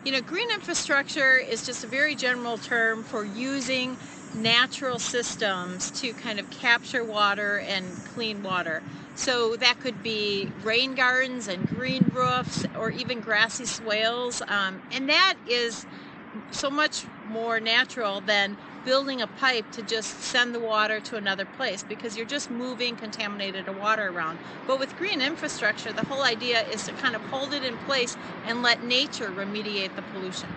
You know, green infrastructure is just a very general term for using natural systems to kind of capture water and clean water. So that could be rain gardens and green roofs or even grassy swales. And that is so much more natural than building a pipe to just send the water to another place because you're just moving contaminated water around. But with green infrastructure, the whole idea is to kind of hold it in place and let nature remediate the pollution.